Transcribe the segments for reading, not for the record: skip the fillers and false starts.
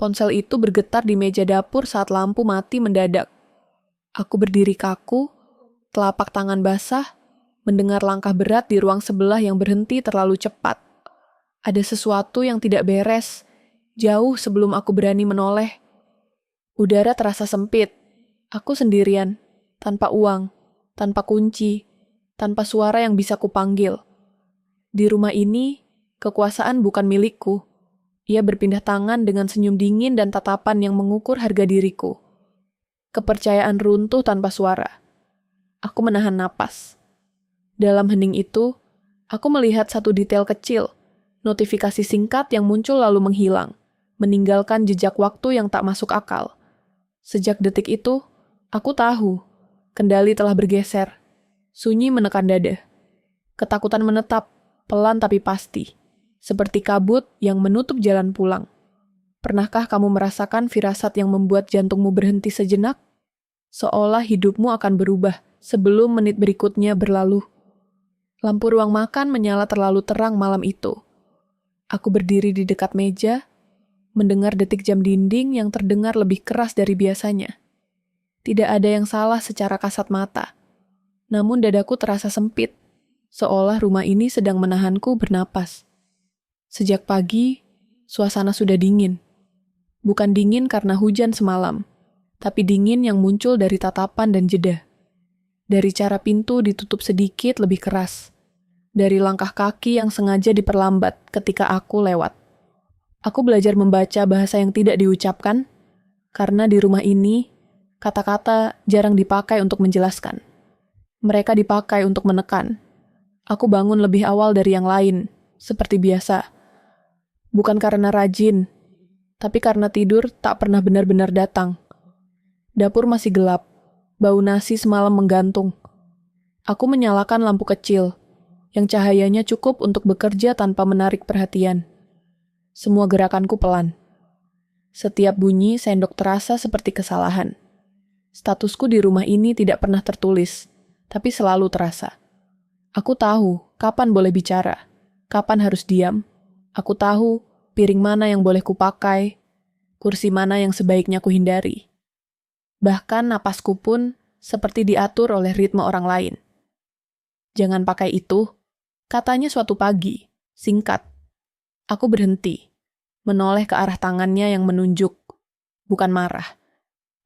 Ponsel itu bergetar di meja dapur saat lampu mati mendadak. Aku berdiri kaku, telapak tangan basah, mendengar langkah berat di ruang sebelah yang berhenti terlalu cepat. Ada sesuatu yang tidak beres, jauh sebelum aku berani menoleh. Udara terasa sempit. Aku sendirian, tanpa uang, tanpa kunci, tanpa suara yang bisa kupanggil. Di rumah ini, kekuasaan bukan milikku. Ia berpindah tangan dengan senyum dingin dan tatapan yang mengukur harga diriku. Kepercayaan runtuh tanpa suara. Aku menahan napas. Dalam hening itu, aku melihat satu detail kecil, notifikasi singkat yang muncul lalu menghilang, meninggalkan jejak waktu yang tak masuk akal. Sejak detik itu, aku tahu, kendali telah bergeser. Sunyi menekan dada. Ketakutan menetap, pelan tapi pasti, seperti kabut yang menutup jalan pulang. Pernahkah kamu merasakan firasat yang membuat jantungmu berhenti sejenak? Seolah hidupmu akan berubah sebelum menit berikutnya berlalu. Lampu ruang makan menyala terlalu terang malam itu. Aku berdiri di dekat meja, mendengar detik jam dinding yang terdengar lebih keras dari biasanya. Tidak ada yang salah secara kasat mata. Namun dadaku terasa sempit, seolah rumah ini sedang menahanku bernapas. Sejak pagi, suasana sudah dingin. Bukan dingin karena hujan semalam, tapi dingin yang muncul dari tatapan dan jeda. Dari cara pintu ditutup sedikit lebih keras. Dari langkah kaki yang sengaja diperlambat ketika aku lewat. Aku belajar membaca bahasa yang tidak diucapkan, karena di rumah ini, kata-kata jarang dipakai untuk menjelaskan. Mereka dipakai untuk menekan. Aku bangun lebih awal dari yang lain, seperti biasa. Bukan karena rajin, tapi karena tidur tak pernah benar-benar datang. Dapur masih gelap, bau nasi semalam menggantung. Aku menyalakan lampu kecil, yang cahayanya cukup untuk bekerja tanpa menarik perhatian. Semua gerakanku pelan. Setiap bunyi sendok terasa seperti kesalahan. Statusku di rumah ini tidak pernah tertulis, tapi selalu terasa. Aku tahu kapan boleh bicara, kapan harus diam. Aku tahu piring mana yang boleh kupakai, kursi mana yang sebaiknya kuhindari. Bahkan napasku pun seperti diatur oleh ritme orang lain. Jangan pakai itu, katanya suatu pagi, singkat. Aku berhenti, menoleh ke arah tangannya yang menunjuk. Bukan marah,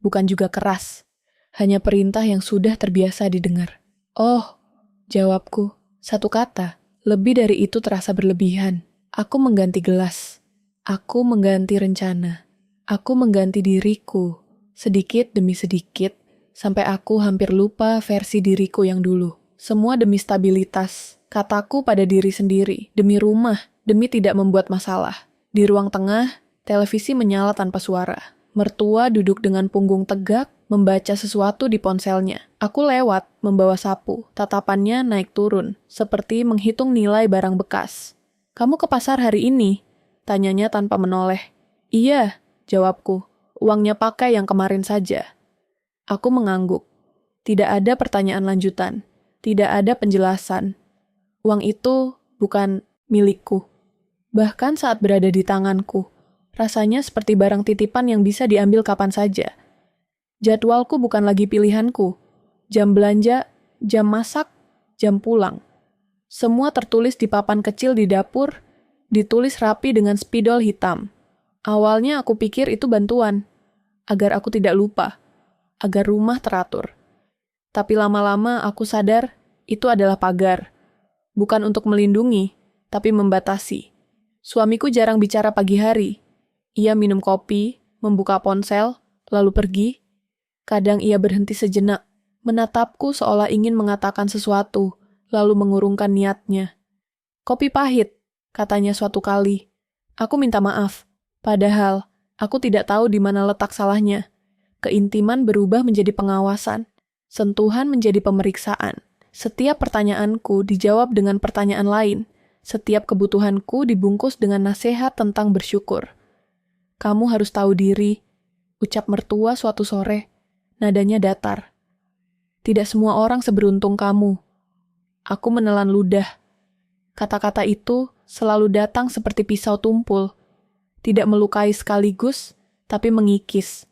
bukan juga keras, hanya perintah yang sudah terbiasa didengar. Oh, jawabku, satu kata, lebih dari itu terasa berlebihan. Aku mengganti gelas, aku mengganti rencana, aku mengganti diriku. Sedikit demi sedikit, sampai aku hampir lupa versi diriku yang dulu. Semua demi stabilitas, kataku pada diri sendiri, demi rumah, demi tidak membuat masalah. Di ruang tengah, televisi menyala tanpa suara. Mertua duduk dengan punggung tegak, membaca sesuatu di ponselnya. Aku lewat, membawa sapu. Tatapannya naik turun, seperti menghitung nilai barang bekas. Kamu ke pasar hari ini? Tanyanya tanpa menoleh. Iya, jawabku. Uangnya pakai yang kemarin saja. Aku mengangguk. Tidak ada pertanyaan lanjutan. Tidak ada penjelasan. Uang itu bukan milikku. Bahkan saat berada di tanganku, rasanya seperti barang titipan yang bisa diambil kapan saja. Jadwalku bukan lagi pilihanku. Jam belanja, jam masak, jam pulang. Semua tertulis di papan kecil di dapur, ditulis rapi dengan spidol hitam. Awalnya aku pikir itu bantuan, agar aku tidak lupa, agar rumah teratur. Tapi lama-lama aku sadar itu adalah pagar. Bukan untuk melindungi, tapi membatasi. Suamiku jarang bicara pagi hari. Ia minum kopi, membuka ponsel, lalu pergi. Kadang ia berhenti sejenak, menatapku seolah ingin mengatakan sesuatu, lalu mengurungkan niatnya. Kopi pahit, katanya suatu kali. Aku minta maaf. Padahal, aku tidak tahu di mana letak salahnya. Keintiman berubah menjadi pengawasan. Sentuhan menjadi pemeriksaan. Setiap pertanyaanku dijawab dengan pertanyaan lain. Setiap kebutuhanku dibungkus dengan nasihat tentang bersyukur. Kamu harus tahu diri, ucap mertua suatu sore. Nadanya datar. Tidak semua orang seberuntung kamu. Aku menelan ludah. Kata-kata itu selalu datang seperti pisau tumpul. Tidak melukai sekaligus, tapi mengikis.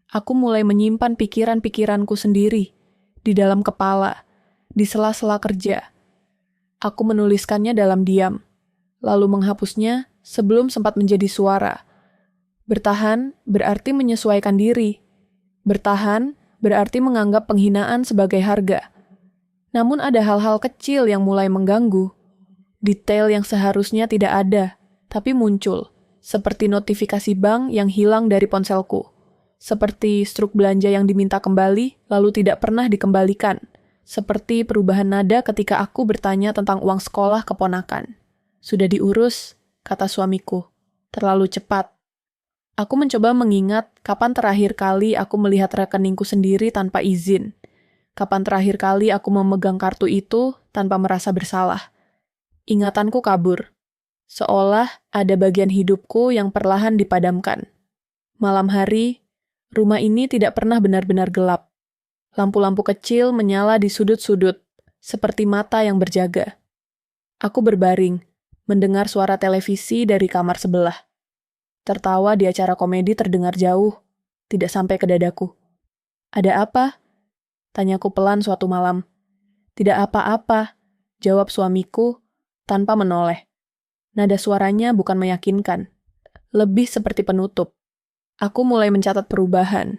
Aku mulai menyimpan pikiran-pikiranku sendiri di dalam kepala, di sela-sela kerja. Aku menuliskannya dalam diam, lalu menghapusnya sebelum sempat menjadi suara. Bertahan berarti menyesuaikan diri. Bertahan berarti menganggap penghinaan sebagai harga. Namun ada hal-hal kecil yang mulai mengganggu. Detail yang seharusnya tidak ada, tapi muncul. Seperti notifikasi bank yang hilang dari ponselku. Seperti struk belanja yang diminta kembali, lalu tidak pernah dikembalikan. Seperti perubahan nada ketika aku bertanya tentang uang sekolah keponakan. Sudah diurus, kata suamiku. Terlalu cepat. Aku mencoba mengingat kapan terakhir kali aku melihat rekeningku sendiri tanpa izin. Kapan terakhir kali aku memegang kartu itu tanpa merasa bersalah. Ingatanku kabur. Seolah ada bagian hidupku yang perlahan dipadamkan. Malam hari, rumah ini tidak pernah benar-benar gelap. Lampu-lampu kecil menyala di sudut-sudut, seperti mata yang berjaga. Aku berbaring, mendengar suara televisi dari kamar sebelah. Tertawa di acara komedi terdengar jauh, tidak sampai ke dadaku. Ada apa? Tanyaku pelan suatu malam. Tidak apa-apa, jawab suamiku tanpa menoleh. Nada suaranya bukan meyakinkan, lebih seperti penutup. Aku mulai mencatat perubahan,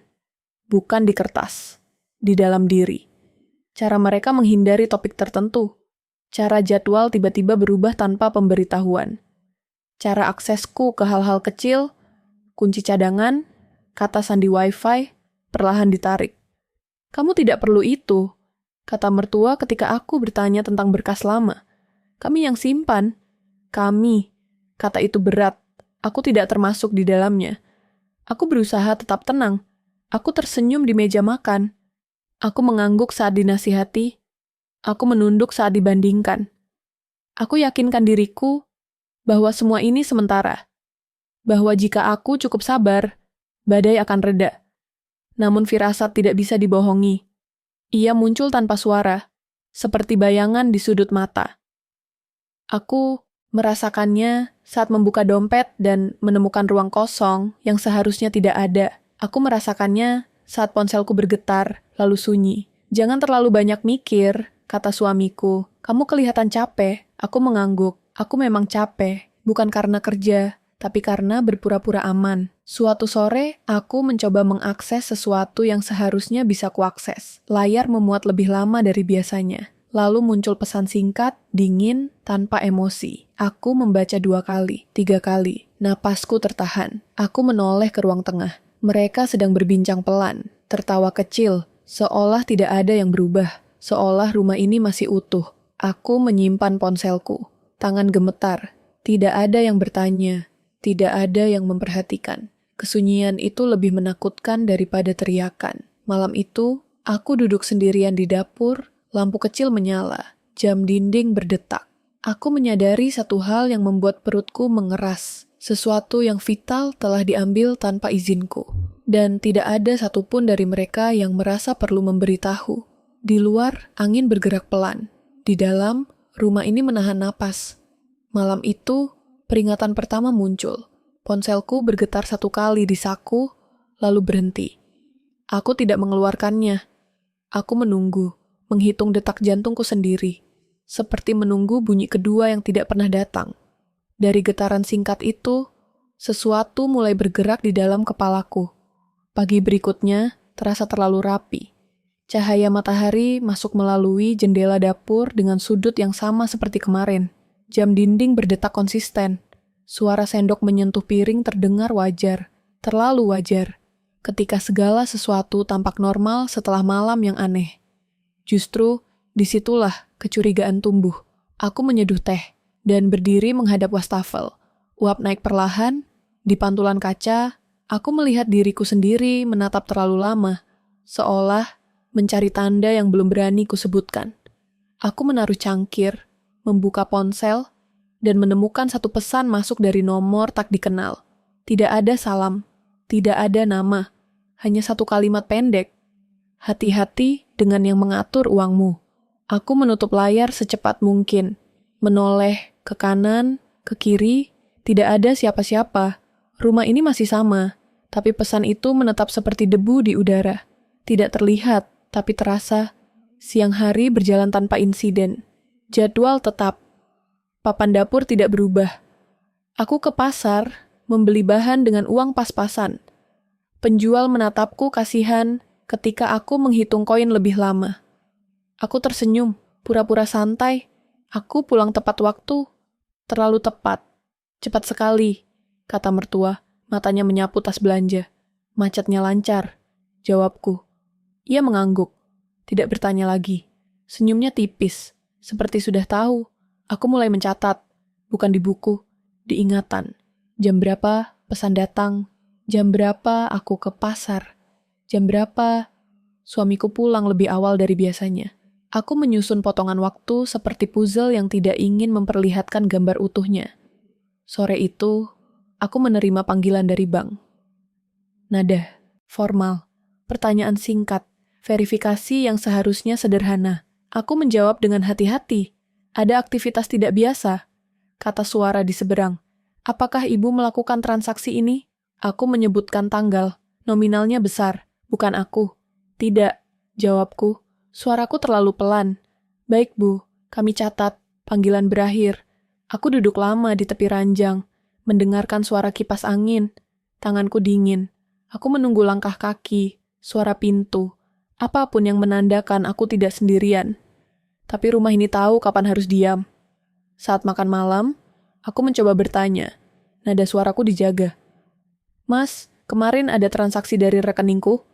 bukan di kertas, di dalam diri. Cara mereka menghindari topik tertentu. Cara jadwal tiba-tiba berubah tanpa pemberitahuan. Cara aksesku ke hal-hal kecil, kunci cadangan, kata sandi wifi, perlahan ditarik. Kamu tidak perlu itu, kata mertua ketika aku bertanya tentang berkas lama. Kami yang simpan. Kami, kata itu berat. Aku tidak termasuk di dalamnya. Aku berusaha tetap tenang. Aku tersenyum di meja makan. Aku mengangguk saat dinasihati. Aku menunduk saat dibandingkan. Aku yakinkan diriku bahwa semua ini sementara. Bahwa jika aku cukup sabar, badai akan reda. Namun firasat tidak bisa dibohongi. Ia muncul tanpa suara, seperti bayangan di sudut mata. Aku merasakannya saat membuka dompet dan menemukan ruang kosong yang seharusnya tidak ada. Aku merasakannya saat ponselku bergetar, lalu sunyi. Jangan terlalu banyak mikir, kata suamiku. Kamu kelihatan capek. Aku mengangguk. Aku memang capek, bukan karena kerja, tapi karena berpura-pura aman. Suatu sore, aku mencoba mengakses sesuatu yang seharusnya bisa kuakses. Layar memuat lebih lama dari biasanya. Lalu muncul pesan singkat, dingin, tanpa emosi. Aku membaca 2 kali, 3 kali. Napasku tertahan. Aku menoleh ke ruang tengah. Mereka sedang berbincang pelan, tertawa kecil, seolah tidak ada yang berubah, seolah rumah ini masih utuh. Aku menyimpan ponselku. Tangan gemetar. Tidak ada yang bertanya. Tidak ada yang memperhatikan. Kesunyian itu lebih menakutkan daripada teriakan. Malam itu, aku duduk sendirian di dapur, lampu kecil menyala, jam dinding berdetak. Aku menyadari satu hal yang membuat perutku mengeras. Sesuatu yang vital telah diambil tanpa izinku. Dan tidak ada satupun dari mereka yang merasa perlu memberitahu. Di luar, angin bergerak pelan. Di dalam, rumah ini menahan napas. Malam itu, peringatan pertama muncul. Ponselku bergetar 1 kali di saku, lalu berhenti. Aku tidak mengeluarkannya. Aku menunggu, menghitung detak jantungku sendiri, seperti menunggu bunyi kedua yang tidak pernah datang. Dari getaran singkat itu, sesuatu mulai bergerak di dalam kepalaku. Pagi berikutnya terasa terlalu rapi. Cahaya matahari masuk melalui jendela dapur dengan sudut yang sama seperti kemarin. Jam dinding berdetak konsisten. Suara sendok menyentuh piring terdengar wajar, terlalu wajar, ketika segala sesuatu tampak normal setelah malam yang aneh. Justru, disitulah kecurigaan tumbuh. Aku menyeduh teh, dan berdiri menghadap wastafel. Uap naik perlahan, di pantulan kaca, aku melihat diriku sendiri menatap terlalu lama, seolah mencari tanda yang belum berani kusebutkan. Aku menaruh cangkir, membuka ponsel, dan menemukan satu pesan masuk dari nomor tak dikenal. Tidak ada salam, tidak ada nama, hanya satu kalimat pendek. Hati-hati dengan yang mengatur uangmu. Aku menutup layar secepat mungkin, menoleh ke kanan, ke kiri, tidak ada siapa-siapa. Rumah ini masih sama, Tapi pesan itu menetap seperti debu di udara. Tidak terlihat, tapi terasa. Siang hari berjalan tanpa insiden. Jadwal tetap. Papan dapur tidak berubah. Aku ke pasar, membeli bahan dengan uang pas-pasan. Penjual menatapku kasihan ketika aku menghitung koin lebih lama. Aku tersenyum, pura-pura santai. Aku pulang tepat waktu. Terlalu tepat. Cepat sekali, kata mertua. Matanya menyapu tas belanja. Macetnya lancar, jawabku. Ia mengangguk. Tidak bertanya lagi. Senyumnya tipis. Seperti sudah tahu. Aku mulai mencatat. Bukan di buku, di ingatan. Jam berapa pesan datang. Jam berapa aku ke pasar. Jam berapa suamiku pulang lebih awal dari biasanya. Aku menyusun potongan waktu seperti puzzle yang tidak ingin memperlihatkan gambar utuhnya. Sore itu, aku menerima panggilan dari bank. Nada, formal, pertanyaan singkat, verifikasi yang seharusnya sederhana. Aku menjawab dengan hati-hati. Ada aktivitas tidak biasa, kata suara di seberang. Apakah ibu melakukan transaksi ini? Aku menyebutkan tanggal. Nominalnya besar, bukan aku. Tidak, jawabku. Suaraku terlalu pelan. Baik, Bu. Kami catat. Panggilan berakhir. Aku duduk lama di tepi ranjang, mendengarkan suara kipas angin. Tanganku dingin. Aku menunggu langkah kaki, suara pintu. Apapun yang menandakan aku tidak sendirian. Tapi rumah ini tahu kapan harus diam. Saat makan malam, aku mencoba bertanya. Nada suaraku dijaga. Mas, kemarin ada transaksi dari rekeningku,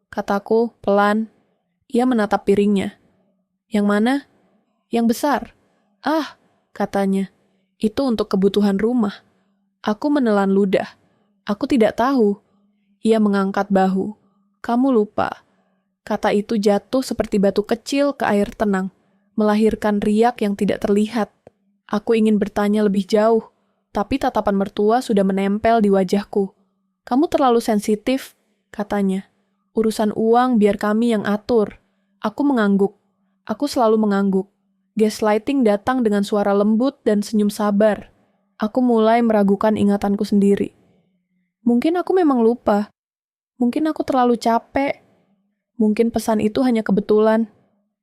kataku pelan. Ia menatap piringnya. Yang mana? Yang besar. Ah, katanya. Itu untuk kebutuhan rumah. Aku menelan ludah. Aku tidak tahu. Ia mengangkat bahu. Kamu lupa. Kata itu jatuh seperti batu kecil ke air tenang, melahirkan riak yang tidak terlihat. Aku ingin bertanya lebih jauh, tapi tatapan mertua sudah menempel di wajahku. Kamu terlalu sensitif, katanya. Urusan uang biar kami yang atur. Aku mengangguk. Aku selalu mengangguk. Gaslighting datang dengan suara lembut dan senyum sabar. Aku mulai meragukan ingatanku sendiri. Mungkin aku memang lupa. Mungkin aku terlalu capek. Mungkin pesan itu hanya kebetulan.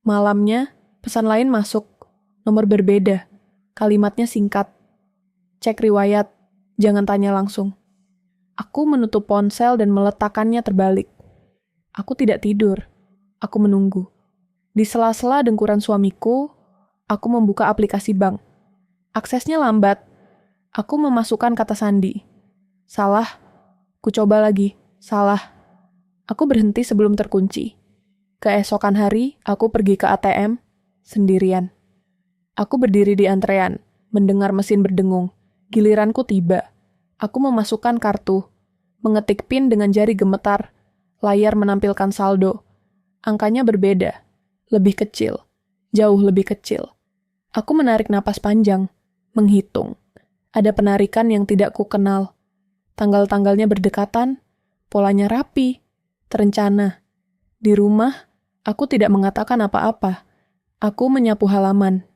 Malamnya, pesan lain masuk. Nomor berbeda. Kalimatnya singkat. Cek riwayat. Jangan tanya langsung. Aku menutup ponsel dan meletakkannya terbalik. Aku tidak tidur. Aku menunggu. Di sela-sela dengkuran suamiku, aku membuka aplikasi bank. Aksesnya lambat. Aku memasukkan kata sandi. Salah. Ku coba lagi. Salah. Aku berhenti sebelum terkunci. Keesokan hari, aku pergi ke ATM sendirian. Aku berdiri di antrean, mendengar mesin berdengung. Giliranku tiba. Aku memasukkan kartu, mengetik PIN dengan jari gemetar. Layar menampilkan saldo. Angkanya berbeda, lebih kecil, jauh lebih kecil. Aku menarik napas panjang, menghitung. Ada penarikan yang tidak ku kenal. Tanggal-tanggalnya berdekatan, polanya rapi, terencana. Di rumah, aku tidak mengatakan apa-apa. Aku menyapu halaman.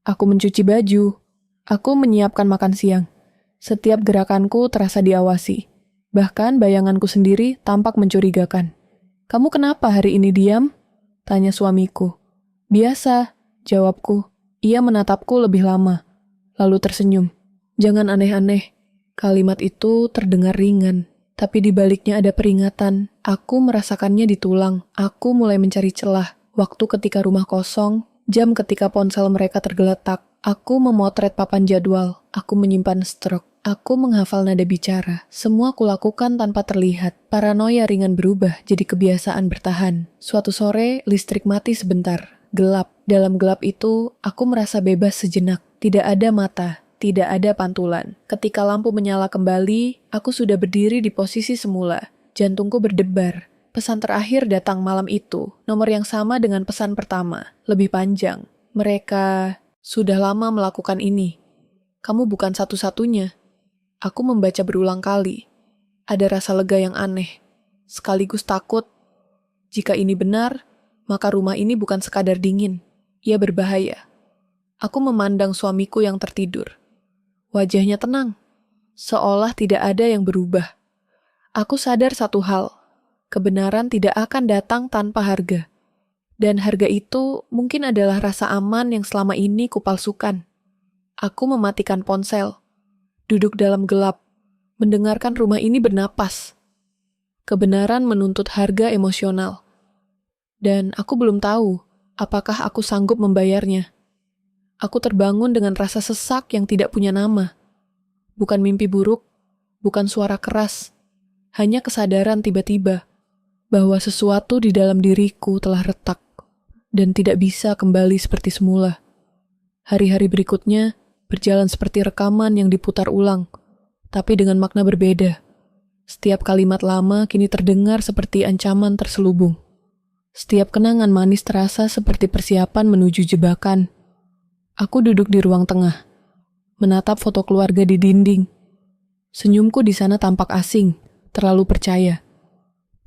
Aku mencuci baju. Aku menyiapkan makan siang. Setiap gerakanku terasa diawasi. Bahkan bayanganku sendiri tampak mencurigakan. Kamu kenapa hari ini diam? Tanya suamiku. Biasa, jawabku. Ia menatapku lebih lama, lalu tersenyum. Jangan aneh-aneh. Kalimat itu terdengar ringan, tapi di baliknya ada peringatan. Aku merasakannya di tulang. Aku mulai mencari celah. Waktu ketika rumah kosong, jam ketika ponsel mereka tergeletak. Aku memotret papan jadwal. Aku menyimpan stroke. Aku menghafal nada bicara. Semua kulakukan tanpa terlihat. Paranoia ringan berubah jadi kebiasaan bertahan. Suatu sore, listrik mati sebentar. Gelap. Dalam gelap itu, aku merasa bebas sejenak. Tidak ada mata. Tidak ada pantulan. Ketika lampu menyala kembali, aku sudah berdiri di posisi semula. Jantungku berdebar. Pesan terakhir datang malam itu. Nomor yang sama dengan pesan pertama. Lebih panjang. Mereka sudah lama melakukan ini. Kamu bukan satu-satunya. Aku membaca berulang kali. Ada rasa lega yang aneh. Sekaligus takut. Jika ini benar, maka rumah ini bukan sekadar dingin. Ia berbahaya. Aku memandang suamiku yang tertidur. Wajahnya tenang. Seolah tidak ada yang berubah. Aku sadar satu hal, kebenaran tidak akan datang tanpa harga. Dan harga itu mungkin adalah rasa aman yang selama ini kupalsukan. Aku mematikan ponsel, duduk dalam gelap, mendengarkan rumah ini bernapas. Kebenaran menuntut harga emosional. Dan aku belum tahu apakah aku sanggup membayarnya. Aku terbangun dengan rasa sesak yang tidak punya nama. Bukan mimpi buruk, bukan suara keras, hanya kesadaran tiba-tiba bahwa sesuatu di dalam diriku telah retak dan tidak bisa kembali seperti semula. Hari-hari berikutnya berjalan seperti rekaman yang diputar ulang, tapi dengan makna berbeda. Setiap kalimat lama kini terdengar seperti ancaman terselubung. Setiap kenangan manis terasa seperti persiapan menuju jebakan. Aku duduk di ruang tengah, menatap foto keluarga di dinding. Senyumku di sana tampak asing, terlalu percaya.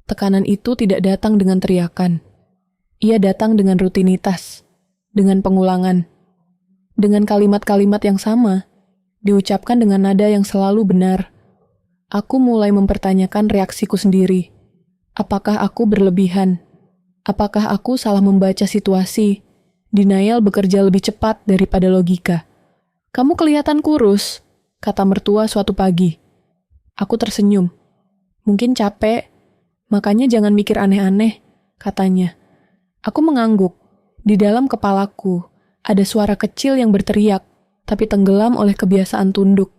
Tekanan itu tidak datang dengan teriakan. Ia datang dengan rutinitas, dengan pengulangan, dengan kalimat-kalimat yang sama, diucapkan dengan nada yang selalu benar. Aku mulai mempertanyakan reaksiku sendiri. Apakah aku berlebihan? Apakah aku salah membaca situasi? Denial bekerja lebih cepat daripada logika. "Kamu kelihatan kurus," kata mertua suatu pagi. Aku tersenyum. "Mungkin capek, makanya jangan mikir aneh-aneh," katanya. Aku mengangguk. Di dalam kepalaku, ada suara kecil yang berteriak, tapi tenggelam oleh kebiasaan tunduk.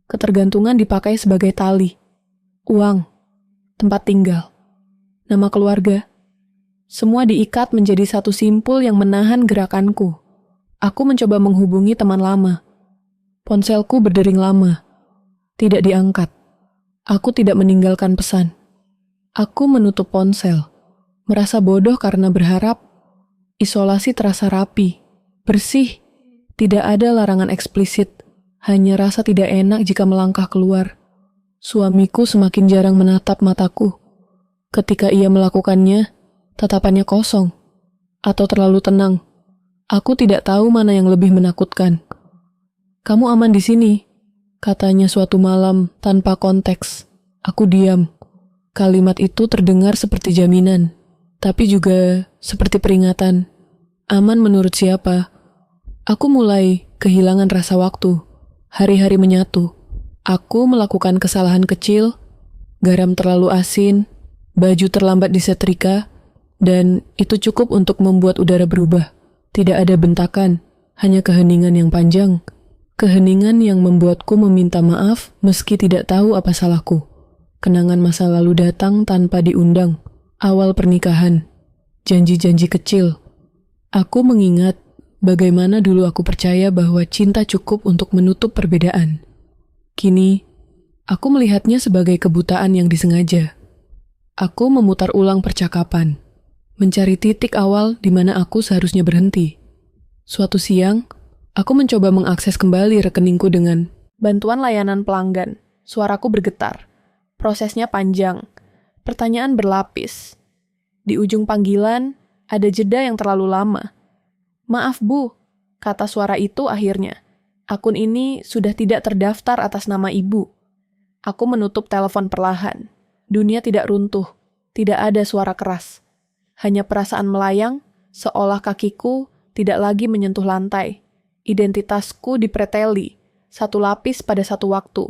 Ketergantungan dipakai sebagai tali. Uang, tempat tinggal, nama keluarga. Semua diikat menjadi satu simpul yang menahan gerakanku. Aku mencoba menghubungi teman lama. Ponselku berdering lama. Tidak diangkat. Aku tidak meninggalkan pesan. Aku menutup ponsel. Merasa bodoh karena berharap. Isolasi terasa rapi, bersih. Tidak ada larangan eksplisit. Hanya rasa tidak enak jika melangkah keluar. Suamiku semakin jarang menatap mataku. Ketika ia melakukannya, tatapannya kosong. Atau terlalu tenang. Aku tidak tahu mana yang lebih menakutkan. "Kamu aman di sini," katanya suatu malam tanpa konteks. Aku diam. Kalimat itu terdengar seperti jaminan, tapi juga seperti peringatan. Aman menurut siapa? Aku mulai kehilangan rasa waktu. Hari-hari menyatu. Aku melakukan kesalahan kecil, garam terlalu asin, baju terlambat disetrika, dan itu cukup untuk membuat udara berubah. Tidak ada bentakan, hanya keheningan yang panjang. Keheningan yang membuatku meminta maaf meski tidak tahu apa salahku. Kenangan masa lalu datang tanpa diundang. Awal pernikahan. Janji-janji kecil. Aku mengingat bagaimana dulu aku percaya bahwa cinta cukup untuk menutup perbedaan. Kini, aku melihatnya sebagai kebutaan yang disengaja. Aku memutar ulang percakapan, mencari titik awal di mana aku seharusnya berhenti. Suatu siang, aku mencoba mengakses kembali rekeningku dengan bantuan layanan pelanggan. Suaraku bergetar. Prosesnya panjang. Pertanyaan berlapis. Di ujung panggilan, ada jeda yang terlalu lama. "Maaf, Bu," kata suara itu akhirnya. "Akun ini sudah tidak terdaftar atas nama Ibu." Aku menutup telepon perlahan. Dunia tidak runtuh. Tidak ada suara keras. Hanya perasaan melayang, seolah kakiku tidak lagi menyentuh lantai. Identitasku dipreteli, satu lapis pada satu waktu.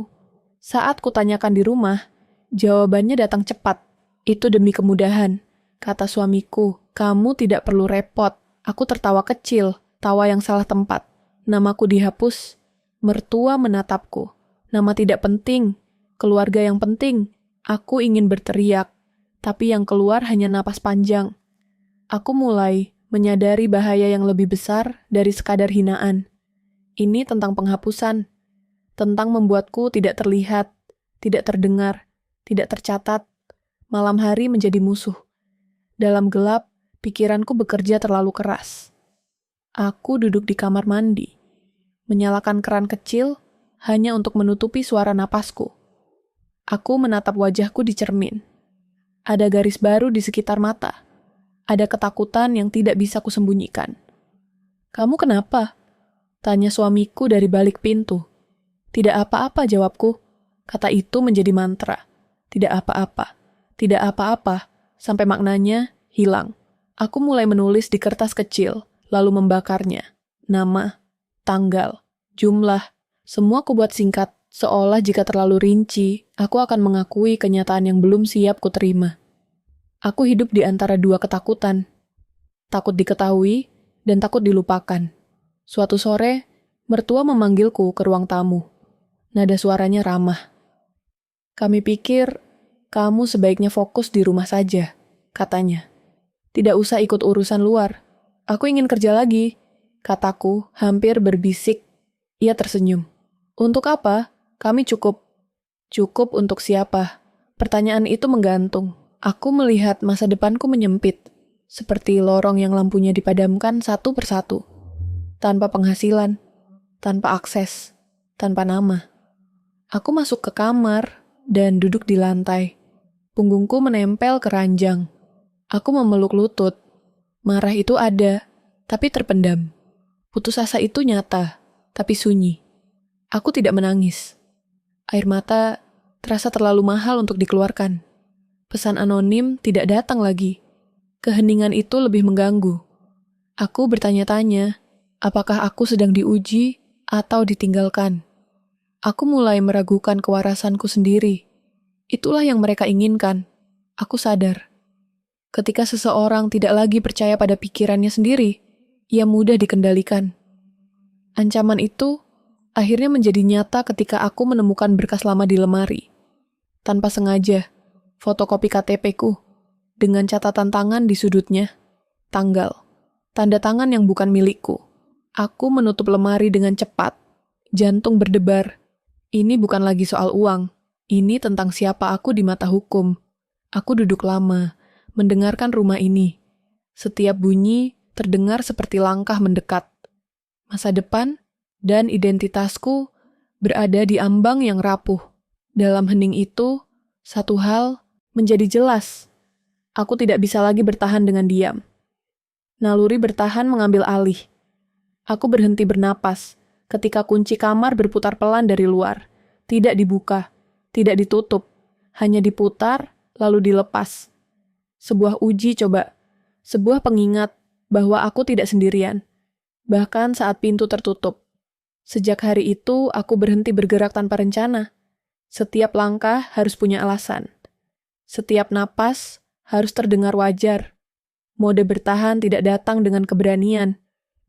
Saat kutanyakan di rumah, jawabannya datang cepat. "Itu demi kemudahan," kata suamiku. "Kamu tidak perlu repot." Aku tertawa kecil, tawa yang salah tempat. Namaku dihapus. Mertua menatapku. Nama tidak penting, keluarga yang penting. Aku ingin berteriak, tapi yang keluar hanya napas panjang. Aku mulai menyadari bahaya yang lebih besar dari sekadar hinaan. Ini tentang penghapusan, tentang membuatku tidak terlihat, tidak terdengar, tidak tercatat. Malam hari menjadi musuh. Dalam gelap, pikiranku bekerja terlalu keras. Aku duduk di kamar mandi, menyalakan keran kecil hanya untuk menutupi suara napasku. Aku menatap wajahku di cermin. Ada garis baru di sekitar mata. Ada ketakutan yang tidak bisa kusembunyikan. "Kamu kenapa?" tanya suamiku dari balik pintu. "Tidak apa-apa," jawabku. Kata itu menjadi mantra. Tidak apa-apa. Tidak apa-apa, sampai maknanya hilang. Aku mulai menulis di kertas kecil, lalu membakarnya. Nama, tanggal, jumlah, semua kubuat singkat, seolah jika terlalu rinci, aku akan mengakui kenyataan yang belum siap kuterima. Aku hidup di antara dua ketakutan. Takut diketahui dan takut dilupakan. Suatu sore, mertua memanggilku ke ruang tamu. Nada suaranya ramah. Kami pikir, kamu sebaiknya fokus di rumah saja, katanya. Tidak usah ikut urusan luar. Aku ingin kerja lagi, kataku hampir berbisik. Ia tersenyum. Untuk apa? Kami cukup. Cukup untuk siapa? Pertanyaan itu menggantung. Aku melihat masa depanku menyempit, seperti lorong yang lampunya dipadamkan satu persatu. Tanpa penghasilan, tanpa akses, tanpa nama. Aku masuk ke kamar dan duduk di lantai. Punggungku menempel ke ranjang. Aku memeluk lutut. Marah itu ada, tapi terpendam. Putus asa itu nyata, tapi sunyi. Aku tidak menangis. Air mata terasa terlalu mahal untuk dikeluarkan. Pesan anonim tidak datang lagi. Keheningan itu lebih mengganggu. Aku bertanya-tanya, apakah aku sedang diuji atau ditinggalkan? Aku mulai meragukan kewarasanku sendiri. Itulah yang mereka inginkan. Aku sadar. Ketika seseorang tidak lagi percaya pada pikirannya sendiri, ia mudah dikendalikan. Ancaman itu akhirnya menjadi nyata ketika aku menemukan berkas lama di lemari. Tanpa sengaja, fotokopi KTP-ku dengan catatan tangan di sudutnya, tanggal, tanda tangan yang bukan milikku. Aku menutup lemari dengan cepat, jantung berdebar. Ini bukan lagi soal uang. Ini tentang siapa aku di mata hukum. Aku duduk lama, mendengarkan rumah ini. Setiap bunyi terdengar seperti langkah mendekat. Masa depan dan identitasku berada di ambang yang rapuh. Dalam hening itu, satu hal menjadi jelas. Aku tidak bisa lagi bertahan dengan diam. Naluri bertahan mengambil alih. Aku berhenti bernapas ketika kunci kamar berputar pelan dari luar. Tidak dibuka. Tidak ditutup, hanya diputar, lalu dilepas. Sebuah uji coba, sebuah pengingat bahwa aku tidak sendirian. Bahkan saat pintu tertutup. Sejak hari itu, aku berhenti bergerak tanpa rencana. Setiap langkah harus punya alasan. Setiap napas harus terdengar wajar. Mode bertahan tidak datang dengan keberanian,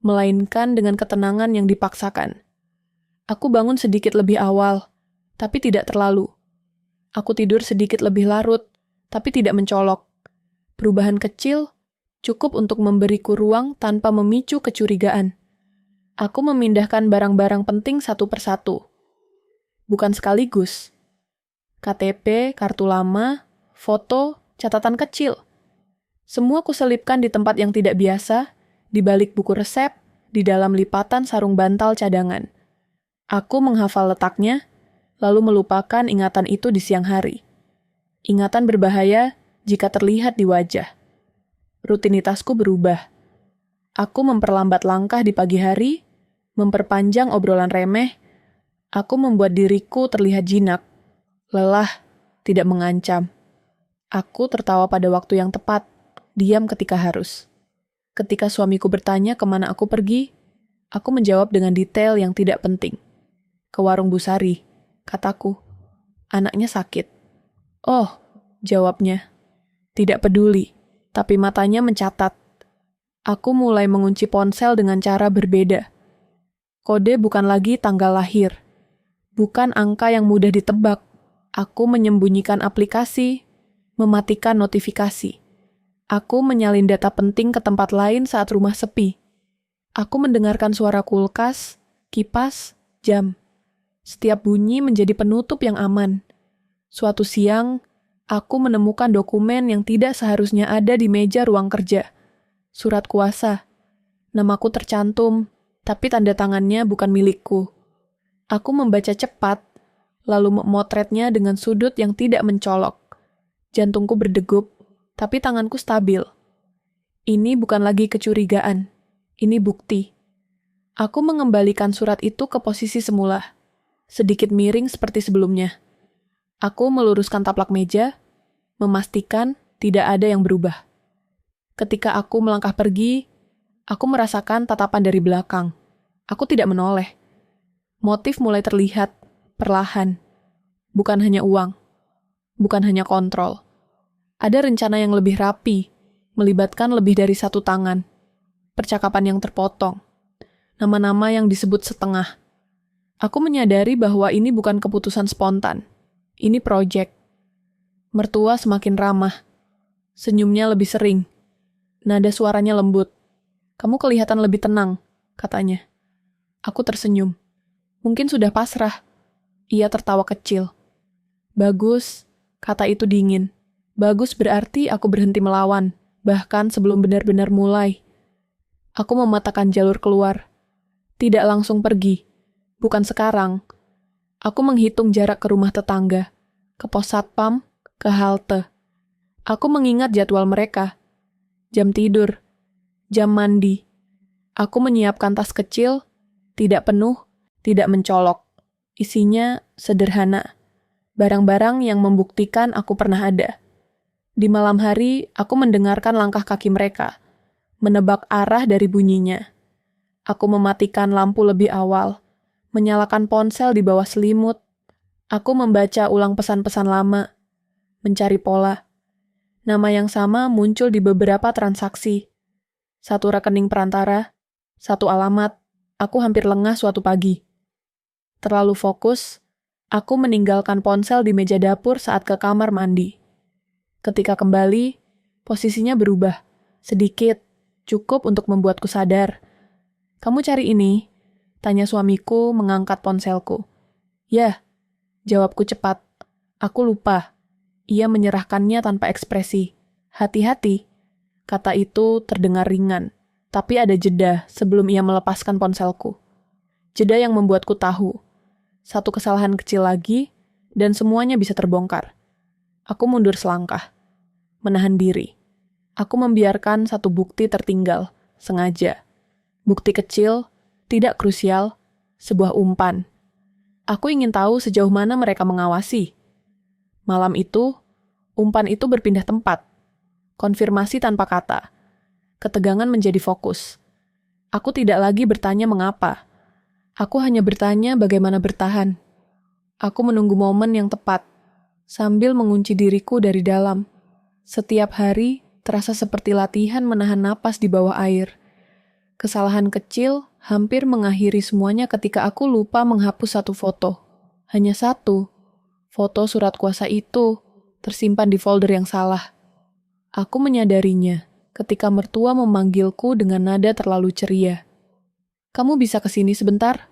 melainkan dengan ketenangan yang dipaksakan. Aku bangun sedikit lebih awal, tapi tidak terlalu. Aku tidur sedikit lebih larut, tapi tidak mencolok. Perubahan kecil cukup untuk memberiku ruang tanpa memicu kecurigaan. Aku memindahkan barang-barang penting satu persatu. Bukan sekaligus. KTP, kartu lama, foto, catatan kecil. Semua kuselipkan di tempat yang tidak biasa, di balik buku resep, di dalam lipatan sarung bantal cadangan. Aku menghafal letaknya, lalu melupakan ingatan itu di siang hari. Ingatan berbahaya jika terlihat di wajah. Rutinitasku berubah. Aku memperlambat langkah di pagi hari, memperpanjang obrolan remeh. Aku membuat diriku terlihat jinak. Lelah, tidak mengancam. Aku tertawa pada waktu yang tepat, diam ketika harus. Ketika suamiku bertanya kemana aku pergi, aku menjawab dengan detail yang tidak penting. Ke warung Bu Sari. Kataku, anaknya sakit. Oh, jawabnya. Tidak peduli, tapi matanya mencatat. Aku mulai mengunci ponsel dengan cara berbeda. Kode bukan lagi tanggal lahir. Bukan angka yang mudah ditebak. Aku menyembunyikan aplikasi, mematikan notifikasi. Aku menyalin data penting ke tempat lain saat rumah sepi. Aku mendengarkan suara kulkas, kipas, jam. Setiap bunyi menjadi penutup yang aman. Suatu siang, aku menemukan dokumen yang tidak seharusnya ada di meja ruang kerja. Surat kuasa. Namaku tercantum, tapi tanda tangannya bukan milikku. Aku membaca cepat, lalu memotretnya dengan sudut yang tidak mencolok. Jantungku berdegup, tapi tanganku stabil. Ini bukan lagi kecurigaan. Ini bukti. Aku mengembalikan surat itu ke posisi semula. Sedikit miring seperti sebelumnya. Aku meluruskan taplak meja, memastikan tidak ada yang berubah. Ketika aku melangkah pergi, aku merasakan tatapan dari belakang. Aku tidak menoleh. Motif mulai terlihat, perlahan. Bukan hanya uang, bukan hanya kontrol. Ada rencana yang lebih rapi, melibatkan lebih dari satu tangan. Percakapan yang terpotong. Nama-nama yang disebut setengah. Aku menyadari bahwa ini bukan keputusan spontan. Ini proyek. Mertua semakin ramah. Senyumnya lebih sering. Nada suaranya lembut. Kamu kelihatan lebih tenang, katanya. Aku tersenyum. Mungkin sudah pasrah. Ia tertawa kecil. Bagus, kata itu dingin. Bagus berarti aku berhenti melawan, bahkan sebelum benar-benar mulai. Aku mematakan jalur keluar. Tidak langsung pergi. Bukan sekarang. Aku menghitung jarak ke rumah tetangga, ke pos satpam, ke halte. Aku mengingat jadwal mereka. Jam tidur, jam mandi. Aku menyiapkan tas kecil, tidak penuh, tidak mencolok. Isinya sederhana. Barang-barang yang membuktikan aku pernah ada. Di malam hari, aku mendengarkan langkah kaki mereka, menebak arah dari bunyinya. Aku mematikan lampu lebih awal, menyalakan ponsel di bawah selimut. Aku membaca ulang pesan-pesan lama, mencari pola. Nama yang sama muncul di beberapa transaksi. Satu rekening perantara, satu alamat. Aku hampir lengah suatu pagi. Terlalu fokus, aku meninggalkan ponsel di meja dapur saat ke kamar mandi. Ketika kembali, posisinya berubah. Sedikit, cukup untuk membuatku sadar. Kamu cari ini? Tanya suamiku mengangkat ponselku. Ya, jawabku cepat. Aku lupa. Ia menyerahkannya tanpa ekspresi. Hati-hati. Kata itu terdengar ringan. Tapi ada jeda sebelum ia melepaskan ponselku. Jeda yang membuatku tahu. Satu kesalahan kecil lagi, dan semuanya bisa terbongkar. Aku mundur selangkah. Menahan diri. Aku membiarkan satu bukti tertinggal, sengaja. Bukti kecil, tidak krusial, sebuah umpan. Aku ingin tahu sejauh mana mereka mengawasi. Malam itu, umpan itu berpindah tempat. Konfirmasi tanpa kata. Ketegangan menjadi fokus. Aku tidak lagi bertanya mengapa. Aku hanya bertanya bagaimana bertahan. Aku menunggu momen yang tepat, sambil mengunci diriku dari dalam. Setiap hari terasa seperti latihan menahan napas di bawah air. Kesalahan kecil hampir mengakhiri semuanya ketika aku lupa menghapus satu foto. Hanya satu. Foto surat kuasa itu tersimpan di folder yang salah. Aku menyadarinya ketika mertua memanggilku dengan nada terlalu ceria. Kamu bisa kesini sebentar?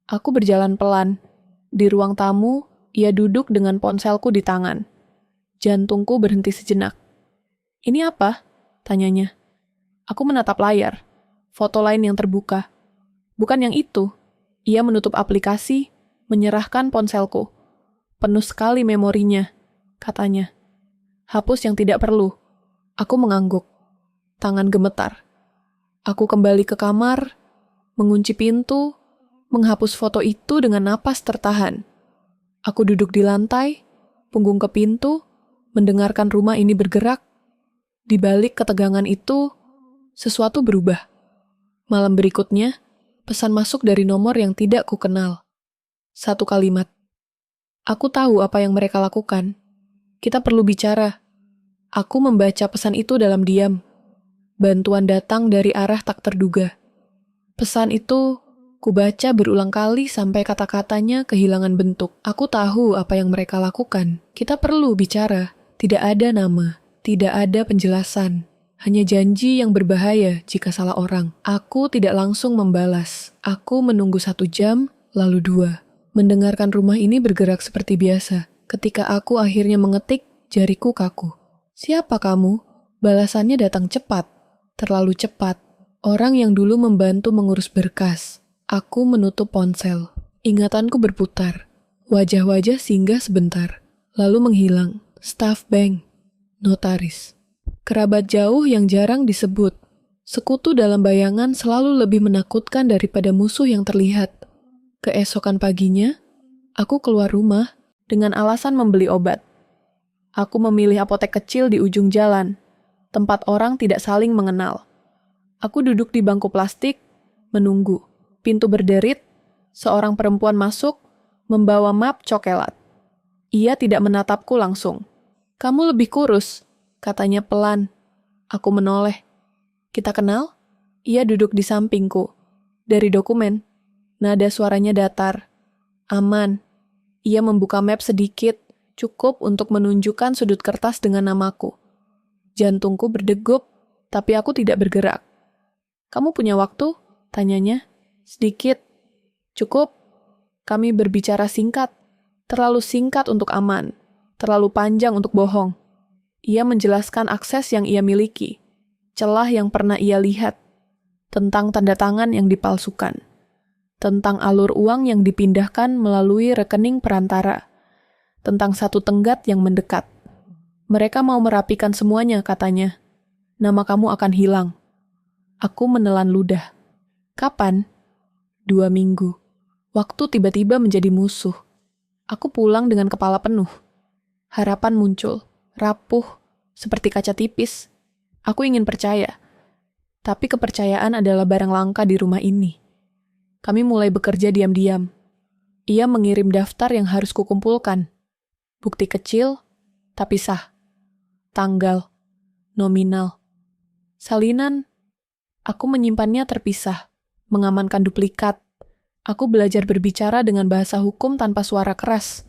Aku berjalan pelan. Di ruang tamu, ia duduk dengan ponselku di tangan. Jantungku berhenti sejenak. Ini apa? Tanyanya. Aku menatap layar. Foto lain yang terbuka. Bukan yang itu. Ia menutup aplikasi, menyerahkan ponselku. Penuh sekali memorinya, katanya. Hapus yang tidak perlu. Aku mengangguk. Tangan gemetar. Aku kembali ke kamar, mengunci pintu, menghapus foto itu dengan napas tertahan. Aku duduk di lantai, punggung ke pintu, mendengarkan rumah ini bergerak. Di balik ketegangan itu, sesuatu berubah. Malam berikutnya, pesan masuk dari nomor yang tidak kukenal. Satu kalimat. Aku tahu apa yang mereka lakukan. Kita perlu bicara. Aku membaca pesan itu dalam diam. Bantuan datang dari arah tak terduga. Pesan itu kubaca berulang kali sampai kata-katanya kehilangan bentuk. Aku tahu apa yang mereka lakukan. Kita perlu bicara. Tidak ada nama, tidak ada penjelasan. Hanya janji yang berbahaya jika salah orang. Aku tidak langsung membalas. Aku menunggu 1 jam, lalu 2. Mendengarkan rumah ini bergerak seperti biasa. Ketika aku akhirnya mengetik, jariku kaku. Siapa kamu? Balasannya datang cepat. Terlalu cepat. Orang yang dulu membantu mengurus berkas. Aku menutup ponsel. Ingatanku berputar. Wajah-wajah singgah sebentar. Lalu menghilang. Staf bank. Notaris. Kerabat jauh yang jarang disebut. Sekutu dalam bayangan selalu lebih menakutkan daripada musuh yang terlihat. Keesokan paginya, aku keluar rumah dengan alasan membeli obat. Aku memilih apotek kecil di ujung jalan, tempat orang tidak saling mengenal. Aku duduk di bangku plastik, menunggu. Pintu berderit, seorang perempuan masuk, membawa map coklat. Ia tidak menatapku langsung. "Kamu lebih kurus," katanya pelan. Aku menoleh. "Kita kenal?" Ia duduk di sampingku. "Dari dokumen." Nada suaranya datar. "Aman." Ia membuka map sedikit, cukup untuk menunjukkan sudut kertas dengan namaku. Jantungku berdegup, tapi aku tidak bergerak. "Kamu punya waktu?" tanyanya. "Sedikit." "Cukup." Kami berbicara singkat. Terlalu singkat untuk aman. Terlalu panjang untuk bohong. Ia menjelaskan akses yang ia miliki. Celah yang pernah ia lihat. Tentang tanda tangan yang dipalsukan. Tentang alur uang yang dipindahkan melalui rekening perantara. Tentang satu tenggat yang mendekat. "Mereka mau merapikan semuanya," katanya. "Nama kamu akan hilang." Aku menelan ludah. "Kapan?" 2 minggu. Waktu tiba-tiba menjadi musuh. Aku pulang dengan kepala penuh. Harapan muncul, rapuh, seperti kaca tipis. Aku ingin percaya. Tapi kepercayaan adalah barang langka di rumah ini. Kami mulai bekerja diam-diam. Ia mengirim daftar yang harus kukumpulkan. Bukti kecil, tapi sah. Tanggal, nominal. Salinan, aku menyimpannya terpisah, mengamankan duplikat. Aku belajar berbicara dengan bahasa hukum tanpa suara keras.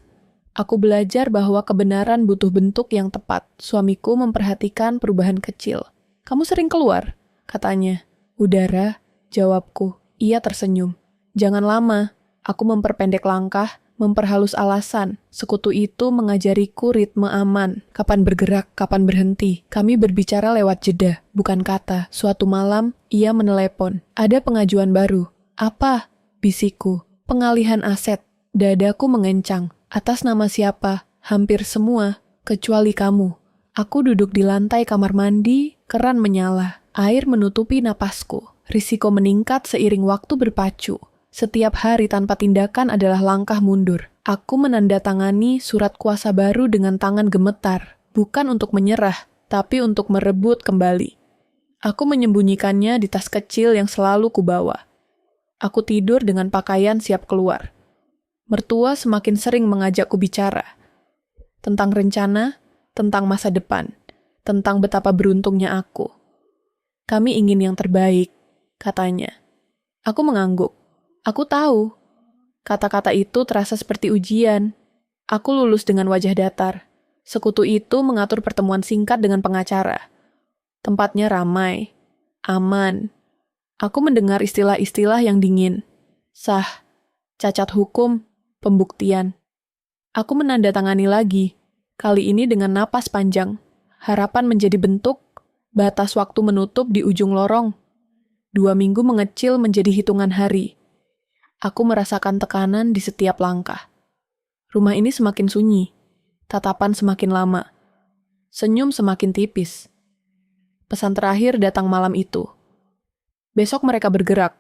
Aku belajar bahwa kebenaran butuh bentuk yang tepat. Suamiku memperhatikan perubahan kecil. "Kamu sering keluar?" katanya. "Udara," jawabku. Ia tersenyum. "Jangan lama." Aku memperpendek langkah, memperhalus alasan. Sekutu itu mengajariku ritme aman. Kapan bergerak, kapan berhenti. Kami berbicara lewat jeda, bukan kata. Suatu malam, ia menelepon. "Ada pengajuan baru." "Apa?" bisikku. "Pengalihan aset." Dadaku mengencang. "Atas nama siapa?" "Hampir semua, kecuali kamu." Aku duduk di lantai kamar mandi, keran menyala. Air menutupi napasku. Risiko meningkat seiring waktu berpacu. Setiap hari tanpa tindakan adalah langkah mundur. Aku menandatangani surat kuasa baru dengan tangan gemetar. Bukan untuk menyerah, tapi untuk merebut kembali. Aku menyembunyikannya di tas kecil yang selalu kubawa. Aku tidur dengan pakaian siap keluar. Mertua semakin sering mengajakku bicara. Tentang rencana, tentang masa depan, tentang betapa beruntungnya aku. "Kami ingin yang terbaik," katanya. Aku mengangguk. Aku tahu. Kata-kata itu terasa seperti ujian. Aku lulus dengan wajah datar. Sekutu itu mengatur pertemuan singkat dengan pengacara. Tempatnya ramai, aman. Aku mendengar istilah-istilah yang dingin. Sah, cacat hukum, pembuktian. Aku menandatangani lagi, kali ini dengan napas panjang. Harapan menjadi bentuk, batas waktu menutup di ujung lorong. 2 minggu mengecil menjadi hitungan hari. Aku merasakan tekanan di setiap langkah. Rumah ini semakin sunyi, tatapan semakin lama, senyum semakin tipis. Pesan terakhir datang malam itu. Besok mereka bergerak.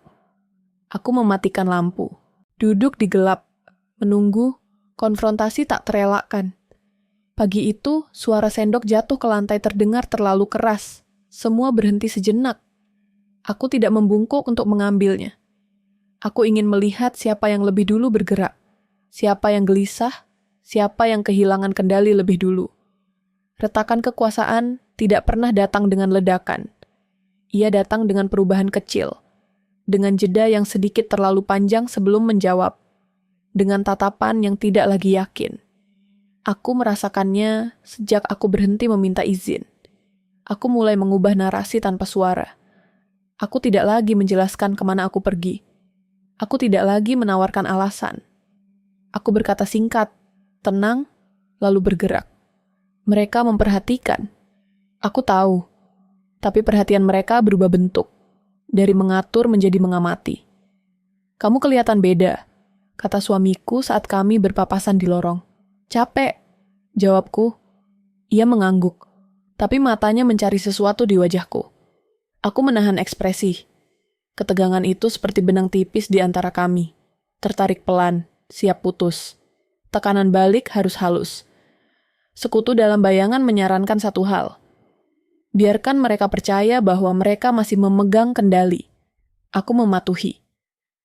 Aku mematikan lampu. Duduk di gelap, menunggu, konfrontasi tak terelakkan. Pagi itu, suara sendok jatuh ke lantai terdengar terlalu keras. Semua berhenti sejenak. Aku tidak membungkuk untuk mengambilnya. Aku ingin melihat siapa yang lebih dulu bergerak. Siapa yang gelisah, siapa yang kehilangan kendali lebih dulu. Retakan kekuasaan tidak pernah datang dengan ledakan. Ia datang dengan perubahan kecil. Dengan jeda yang sedikit terlalu panjang sebelum menjawab. Dengan tatapan yang tidak lagi yakin. Aku merasakannya sejak aku berhenti meminta izin. Aku mulai mengubah narasi tanpa suara. Aku tidak lagi menjelaskan kemana aku pergi. Aku tidak lagi menawarkan alasan. Aku berkata singkat, tenang, lalu bergerak. Mereka memperhatikan. Aku tahu, tapi perhatian mereka berubah bentuk. Dari mengatur menjadi mengamati. "Kamu kelihatan beda," kata suamiku saat kami berpapasan di lorong. "Capek," jawabku. Ia mengangguk, tapi matanya mencari sesuatu di wajahku. Aku menahan ekspresi. Ketegangan itu seperti benang tipis di antara kami. Tertarik pelan, siap putus. Tekanan balik harus halus. Sekutu dalam bayangan menyarankan satu hal. Biarkan mereka percaya bahwa mereka masih memegang kendali. Aku mematuhi.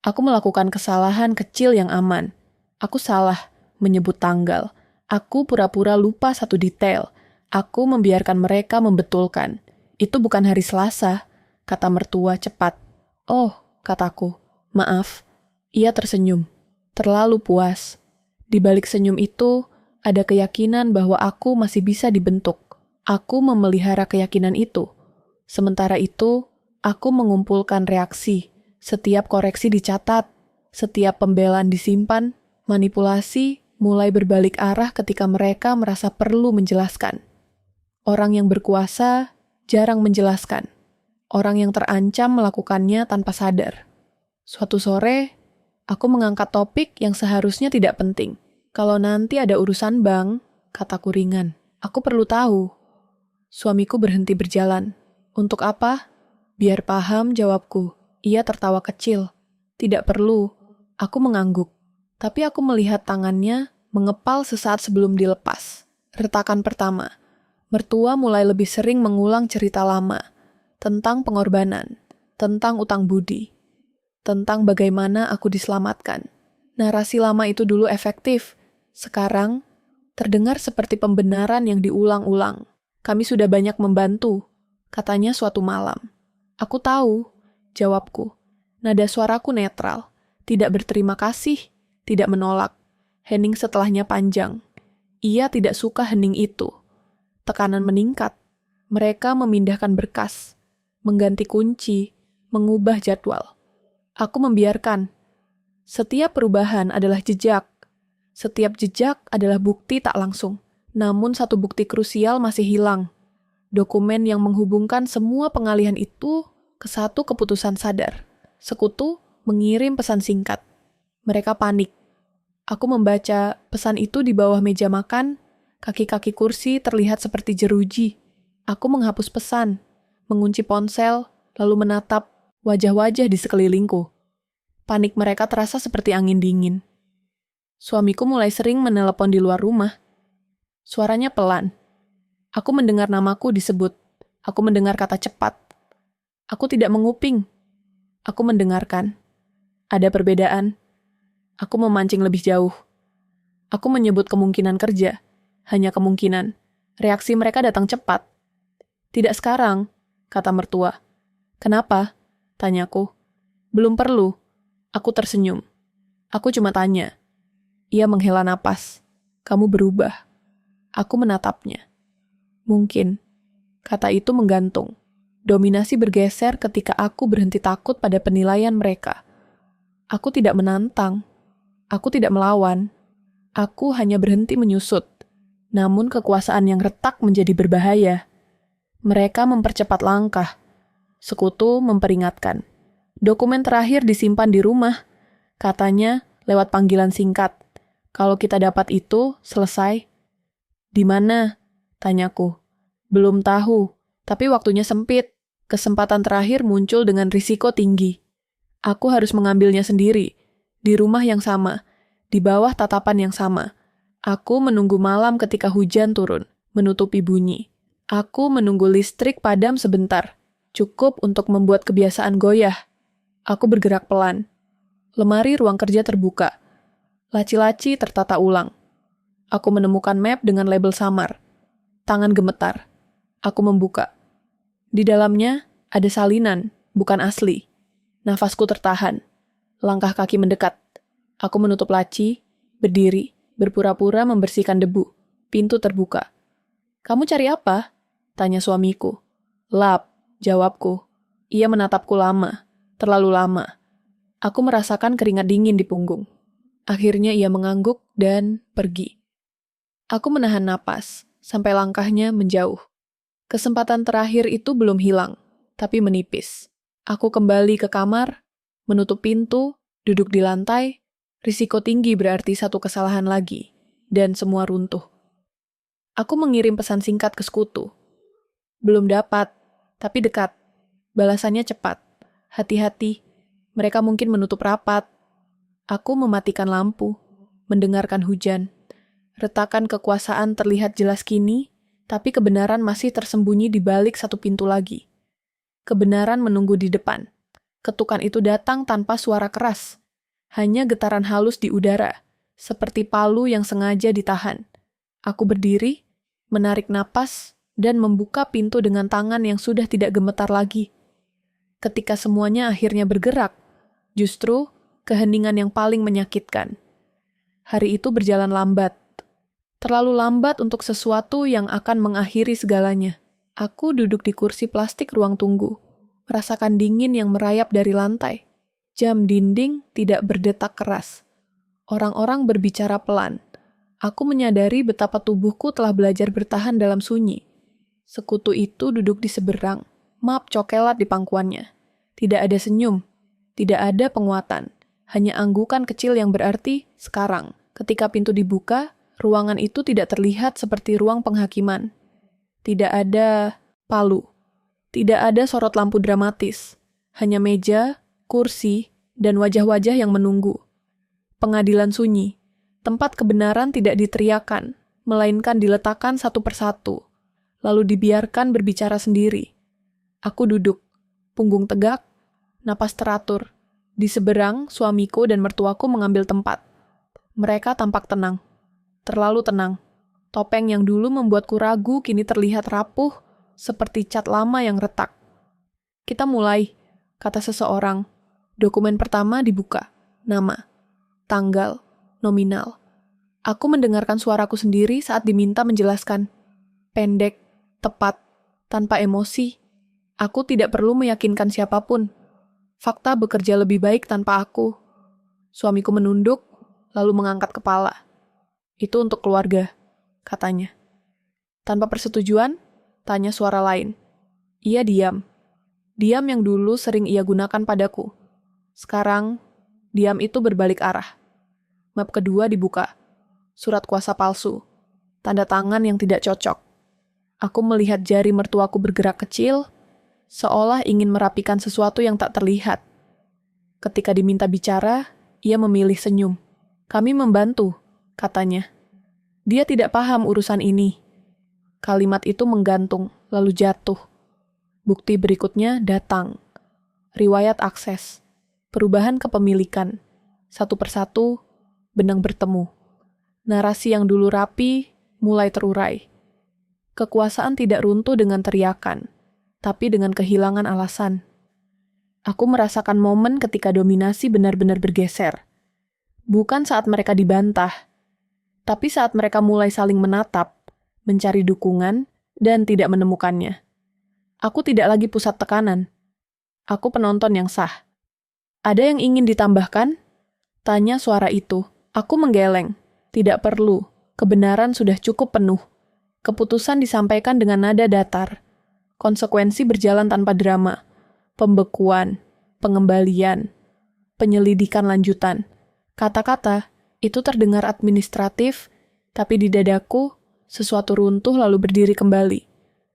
Aku melakukan kesalahan kecil yang aman. Aku salah menyebut tanggal. Aku pura-pura lupa satu detail. Aku membiarkan mereka membetulkan. Itu bukan hari Selasa, kata mertua cepat. Oh, kataku. Maaf. Ia tersenyum. Terlalu puas. Di balik senyum itu, ada keyakinan bahwa aku masih bisa dibentuk. Aku memelihara keyakinan itu. Sementara itu, aku mengumpulkan reaksi. Setiap koreksi dicatat. Setiap pembelaan disimpan. Manipulasi mulai berbalik arah ketika mereka merasa perlu menjelaskan. Orang yang berkuasa jarang menjelaskan. Orang yang terancam melakukannya tanpa sadar. Suatu sore, aku mengangkat topik yang seharusnya tidak penting. Kalau nanti ada urusan bank, kataku ringan. Aku perlu tahu. Suamiku berhenti berjalan. Untuk apa? Biar paham, jawabku. Ia tertawa kecil. Tidak perlu. Aku mengangguk. Tapi aku melihat tangannya mengepal sesaat sebelum dilepas. Retakan pertama. Mertua mulai lebih sering mengulang cerita lama. Tentang pengorbanan. Tentang utang budi. Tentang bagaimana aku diselamatkan. Narasi lama itu dulu efektif. Sekarang, terdengar seperti pembenaran yang diulang-ulang. Kami sudah banyak membantu, katanya suatu malam. Aku tahu, jawabku. Nada suaraku netral. Tidak berterima kasih, tidak menolak. Hening setelahnya panjang. Ia tidak suka hening itu. Tekanan meningkat. Mereka memindahkan berkas, mengganti kunci, mengubah jadwal. Aku membiarkan. Setiap perubahan adalah jejak. Setiap jejak adalah bukti tak langsung. Namun satu bukti krusial masih hilang. Dokumen yang menghubungkan semua pengalihan itu ke satu keputusan sadar. Sekutu mengirim pesan singkat. Mereka panik. Aku membaca pesan itu di bawah meja makan. Kaki-kaki kursi terlihat seperti jeruji. Aku menghapus pesan, mengunci ponsel, lalu menatap wajah-wajah di sekelilingku. Panik mereka terasa seperti angin dingin. Suamiku mulai sering menelepon di luar rumah. Suaranya pelan. Aku mendengar namaku disebut. Aku mendengar kata cepat. Aku tidak menguping. Aku mendengarkan. Ada perbedaan. Aku memancing lebih jauh. Aku menyebut kemungkinan kerja. Hanya kemungkinan. Reaksi mereka datang cepat. Tidak sekarang, kata mertua. Kenapa? Tanyaku. Belum perlu. Aku tersenyum. Aku cuma tanya. Ia menghela napas. Kamu berubah. Aku menatapnya. Mungkin. Kata itu menggantung. Dominasi bergeser ketika aku berhenti takut pada penilaian mereka. Aku tidak menantang. Aku tidak melawan. Aku hanya berhenti menyusut. Namun kekuasaan yang retak menjadi berbahaya. Mereka mempercepat langkah. Sekutu memperingatkan. Dokumen terakhir disimpan di rumah. Katanya lewat panggilan singkat. Kalau kita dapat itu, selesai. Di mana? Tanyaku. Belum tahu, tapi waktunya sempit. Kesempatan terakhir muncul dengan risiko tinggi. Aku harus mengambilnya sendiri, di rumah yang sama, di bawah tatapan yang sama. Aku menunggu malam ketika hujan turun, menutupi bunyi. Aku menunggu listrik padam sebentar, cukup untuk membuat kebiasaan goyah. Aku bergerak pelan. Lemari ruang kerja terbuka. Laci-laci tertata ulang. Aku menemukan map dengan label samar. Tangan gemetar. Aku membuka. Di dalamnya ada salinan, bukan asli. Nafasku tertahan. Langkah kaki mendekat. Aku menutup laci, berdiri, berpura-pura membersihkan debu. Pintu terbuka. Kamu cari apa? Tanya suamiku. Lap, jawabku. Ia menatapku lama, terlalu lama. Aku merasakan keringat dingin di punggung. Akhirnya ia mengangguk dan pergi. Aku menahan napas, sampai langkahnya menjauh. Kesempatan terakhir itu belum hilang, tapi menipis. Aku kembali ke kamar, menutup pintu, duduk di lantai. Risiko tinggi berarti satu kesalahan lagi, dan semua runtuh. Aku mengirim pesan singkat ke sekutu. Belum dapat, tapi dekat. Balasannya cepat. Hati-hati, mereka mungkin menutup rapat. Aku mematikan lampu, mendengarkan hujan. Retakan kekuasaan terlihat jelas kini, tapi kebenaran masih tersembunyi di balik satu pintu lagi. Kebenaran menunggu di depan. Ketukan itu datang tanpa suara keras. Hanya getaran halus di udara, seperti palu yang sengaja ditahan. Aku berdiri, menarik napas, dan membuka pintu dengan tangan yang sudah tidak gemetar lagi. Ketika semuanya akhirnya bergerak, justru keheningan yang paling menyakitkan. Hari itu berjalan lambat. Terlalu lambat untuk sesuatu yang akan mengakhiri segalanya. Aku duduk di kursi plastik ruang tunggu, merasakan dingin yang merayap dari lantai. Jam dinding tidak berdetak keras. Orang-orang berbicara pelan. Aku menyadari betapa tubuhku telah belajar bertahan dalam sunyi. Sekutu itu duduk di seberang, map cokelat di pangkuannya. Tidak ada senyum, tidak ada penguatan, hanya anggukan kecil yang berarti sekarang. Ketika pintu dibuka, ruangan itu tidak terlihat seperti ruang penghakiman. Tidak ada palu, tidak ada sorot lampu dramatis, hanya meja, kursi, dan wajah-wajah yang menunggu. Pengadilan sunyi, tempat kebenaran tidak diteriakan, melainkan diletakkan satu persatu, lalu dibiarkan berbicara sendiri. Aku duduk, punggung tegak, napas teratur. Di seberang, suamiku dan mertuaku mengambil tempat. Mereka tampak tenang, terlalu tenang. Topeng yang dulu membuatku ragu kini terlihat rapuh, seperti cat lama yang retak. Kita mulai, kata seseorang. Dokumen pertama dibuka. Nama, tanggal, nominal. Aku mendengarkan suaraku sendiri saat diminta menjelaskan. Pendek, tepat, tanpa emosi. Aku tidak perlu meyakinkan siapapun. Fakta bekerja lebih baik tanpa aku. Suamiku menunduk, lalu mengangkat kepala. Itu untuk keluarga, katanya. Tanpa persetujuan, tanya suara lain. Ia diam. Diam yang dulu sering ia gunakan padaku. Sekarang, diam itu berbalik arah. Map kedua dibuka. Surat kuasa palsu. Tanda tangan yang tidak cocok. Aku melihat jari mertuaku bergerak kecil, seolah ingin merapikan sesuatu yang tak terlihat. Ketika diminta bicara, ia memilih senyum. Kami membantu, katanya. Dia tidak paham urusan ini. Kalimat itu menggantung, lalu jatuh. Bukti berikutnya datang. Riwayat akses. Perubahan kepemilikan. Satu persatu, benang bertemu. Narasi yang dulu rapi, mulai terurai. Kekuasaan tidak runtuh dengan teriakan, tapi dengan kehilangan alasan. Aku merasakan momen ketika dominasi benar-benar bergeser. Bukan saat mereka dibantah, tapi saat mereka mulai saling menatap, mencari dukungan, dan tidak menemukannya. Aku tidak lagi pusat tekanan. Aku penonton yang sah. Ada yang ingin ditambahkan? Tanya suara itu. Aku menggeleng. Tidak perlu. Kebenaran sudah cukup penuh. Keputusan disampaikan dengan nada datar. Konsekuensi berjalan tanpa drama, pembekuan, pengembalian, penyelidikan lanjutan. Kata-kata itu terdengar administratif, tapi di dadaku sesuatu runtuh lalu berdiri kembali.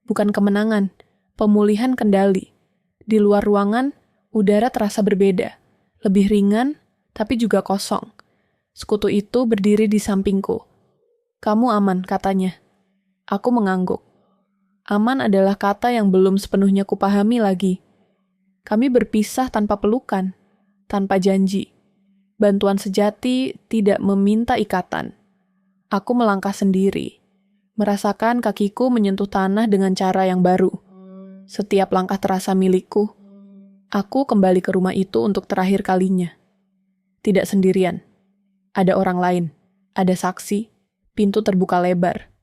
Bukan kemenangan, pemulihan kendali. Di luar ruangan, udara terasa berbeda, lebih ringan, tapi juga kosong. Sekutu itu berdiri di sampingku. Kamu aman, katanya. Aku mengangguk. Aman adalah kata yang belum sepenuhnya kupahami lagi. Kami berpisah tanpa pelukan, tanpa janji. Bantuan sejati tidak meminta ikatan. Aku melangkah sendiri, merasakan kakiku menyentuh tanah dengan cara yang baru. Setiap langkah terasa milikku. Aku kembali ke rumah itu untuk terakhir kalinya. Tidak sendirian. Ada orang lain, ada saksi, pintu terbuka lebar.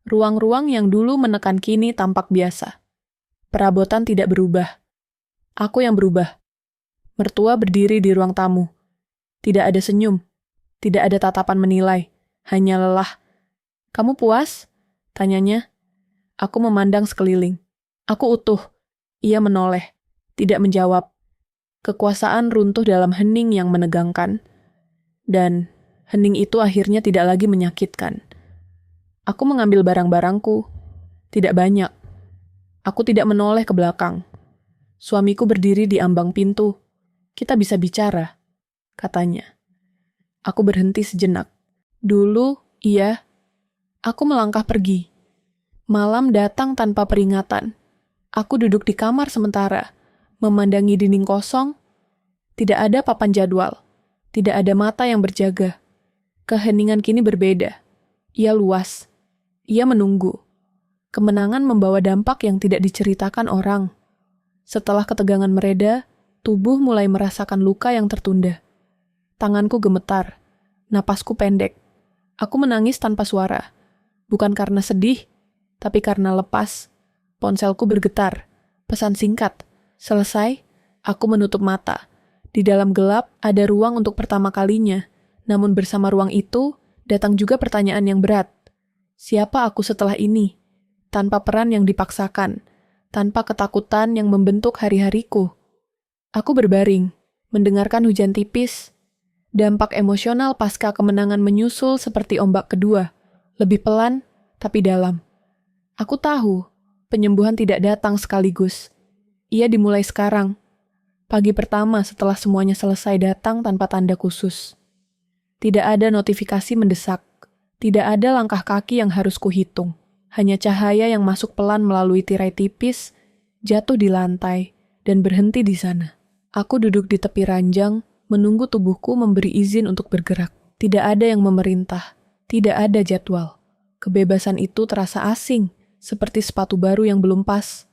Ruang-ruang yang dulu menekan kini tampak biasa. Perabotan tidak berubah. Aku yang berubah. Mertua berdiri di ruang tamu. Tidak ada senyum. Tidak ada tatapan menilai. Hanya lelah. Kamu puas? Tanyanya. Aku memandang sekeliling. Aku utuh. Ia menoleh. Tidak menjawab. Kekuasaan runtuh dalam hening yang menegangkan. Dan hening itu akhirnya tidak lagi menyakitkan. Aku mengambil barang-barangku. Tidak banyak. Aku tidak menoleh ke belakang. Suamiku berdiri di ambang pintu. Kita bisa bicara, katanya. Aku berhenti sejenak. Dulu, ia Aku melangkah pergi. Malam datang tanpa peringatan. Aku duduk di kamar sementara, memandangi dinding kosong. Tidak ada papan jadwal. Tidak ada mata yang berjaga. Keheningan kini berbeda. Ia luas. Ia menunggu. Kemenangan membawa dampak yang tidak diceritakan orang. Setelah ketegangan mereda, tubuh mulai merasakan luka yang tertunda. Tanganku gemetar. Napasku pendek. Aku menangis tanpa suara. Bukan karena sedih, tapi karena lepas. Ponselku bergetar. Pesan singkat. Selesai, aku menutup mata. Di dalam gelap, ada ruang untuk pertama kalinya. Namun bersama ruang itu, datang juga pertanyaan yang berat. Siapa aku setelah ini? Tanpa peran yang dipaksakan. Tanpa ketakutan yang membentuk hari-hariku. Aku berbaring, mendengarkan hujan tipis. Dampak emosional pasca kemenangan menyusul seperti ombak kedua. Lebih pelan, tapi dalam. Aku tahu, penyembuhan tidak datang sekaligus. Ia dimulai sekarang. Pagi pertama setelah semuanya selesai datang tanpa tanda khusus. Tidak ada notifikasi mendesak. Tidak ada langkah kaki yang harus kuhitung. Hanya cahaya yang masuk pelan melalui tirai tipis, jatuh di lantai, dan berhenti di sana. Aku duduk di tepi ranjang, menunggu tubuhku memberi izin untuk bergerak. Tidak ada yang memerintah. Tidak ada jadwal. Kebebasan itu terasa asing, seperti sepatu baru yang belum pas.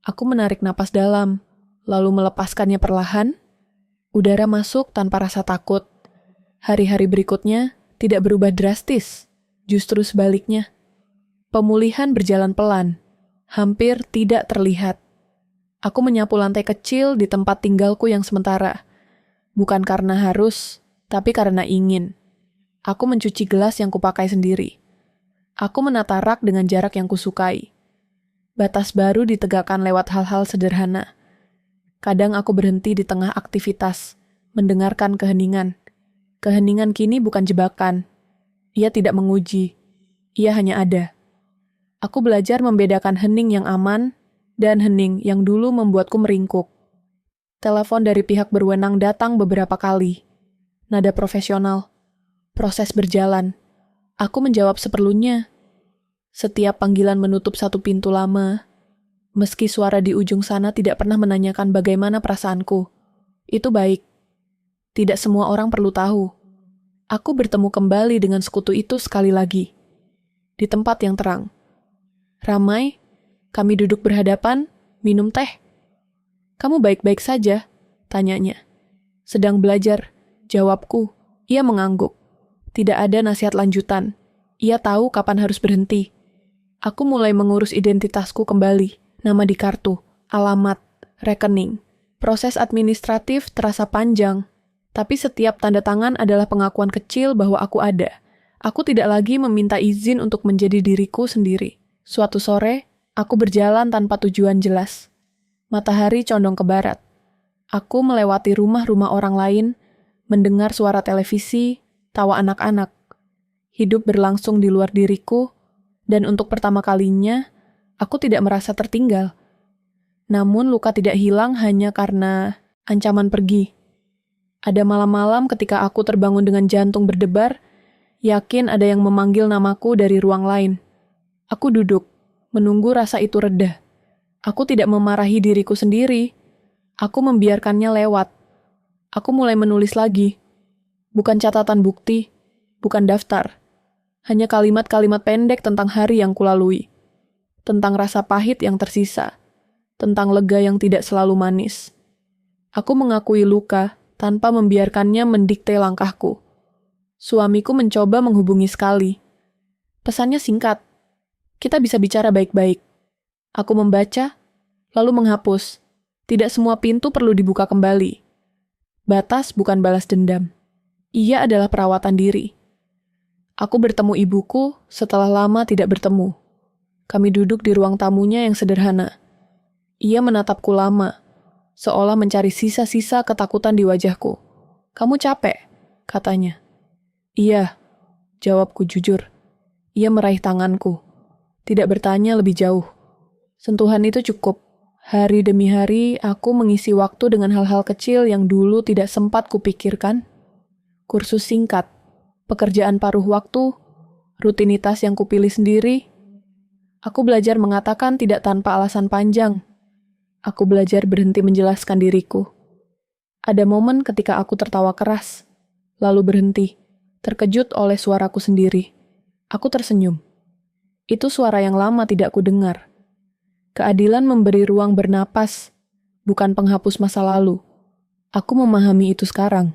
Aku menarik napas dalam, lalu melepaskannya perlahan. Udara masuk tanpa rasa takut. Hari-hari berikutnya tidak berubah drastis, justru sebaliknya. Pemulihan berjalan pelan, hampir tidak terlihat. Aku menyapu lantai kecil di tempat tinggalku yang sementara. Bukan karena harus, tapi karena ingin. Aku mencuci gelas yang kupakai sendiri. Aku menata rak dengan jarak yang kusukai. Batas baru ditegakkan lewat hal-hal sederhana. Kadang aku berhenti di tengah aktivitas, mendengarkan keheningan. Keheningan kini bukan jebakan. Ia tidak menguji. Ia hanya ada. Aku belajar membedakan hening yang aman dan hening yang dulu membuatku meringkuk. Telepon dari pihak berwenang datang beberapa kali. Nada profesional. Proses berjalan. Aku menjawab seperlunya. Setiap panggilan menutup satu pintu lama. Meski suara di ujung sana tidak pernah menanyakan bagaimana perasaanku. Itu baik. Tidak semua orang perlu tahu. Aku bertemu kembali dengan sekutu itu sekali lagi. Di tempat yang terang. Ramai, kami duduk berhadapan, minum teh. Kamu baik-baik saja? Tanyanya. Sedang belajar, jawabku. Ia mengangguk. Tidak ada nasihat lanjutan. Ia tahu kapan harus berhenti. Aku mulai mengurus identitasku kembali. Nama di kartu, alamat, rekening. Proses administratif terasa panjang. Tapi setiap tanda tangan adalah pengakuan kecil bahwa aku ada. Aku tidak lagi meminta izin untuk menjadi diriku sendiri. Suatu sore, aku berjalan tanpa tujuan jelas. Matahari condong ke barat. Aku melewati rumah-rumah orang lain, mendengar suara televisi, tawa anak-anak. Hidup berlangsung di luar diriku, dan untuk pertama kalinya, aku tidak merasa tertinggal. Namun luka tidak hilang hanya karena ancaman pergi. Ada malam-malam ketika aku terbangun dengan jantung berdebar, yakin ada yang memanggil namaku dari ruang lain. Aku duduk, menunggu rasa itu reda. Aku tidak memarahi diriku sendiri. Aku membiarkannya lewat. Aku mulai menulis lagi. Bukan catatan bukti, bukan daftar. Hanya kalimat-kalimat pendek tentang hari yang kulalui. Tentang rasa pahit yang tersisa. Tentang lega yang tidak selalu manis. Aku mengakui luka tanpa membiarkannya mendikte langkahku. Suamiku mencoba menghubungi sekali. Pesannya singkat. Kita bisa bicara baik-baik. Aku membaca, lalu menghapus. Tidak semua pintu perlu dibuka kembali. Batas bukan balas dendam. Ia adalah perawatan diri. Aku bertemu ibuku setelah lama tidak bertemu. Kami duduk di ruang tamunya yang sederhana. Ia menatapku lama, seolah mencari sisa-sisa ketakutan di wajahku. Kamu capek? Katanya. Iya, jawabku jujur. Ia meraih tanganku. Tidak bertanya lebih jauh. Sentuhan itu cukup. Hari demi hari, aku mengisi waktu dengan hal-hal kecil yang dulu tidak sempat kupikirkan. Kursus singkat, pekerjaan paruh waktu, rutinitas yang kupilih sendiri. Aku belajar mengatakan tidak tanpa alasan panjang. Aku belajar berhenti menjelaskan diriku. Ada momen ketika aku tertawa keras, lalu berhenti, terkejut oleh suaraku sendiri. Aku tersenyum. Itu suara yang lama tidak kudengar. Keadilan memberi ruang bernapas, bukan penghapus masa lalu. Aku memahami itu sekarang.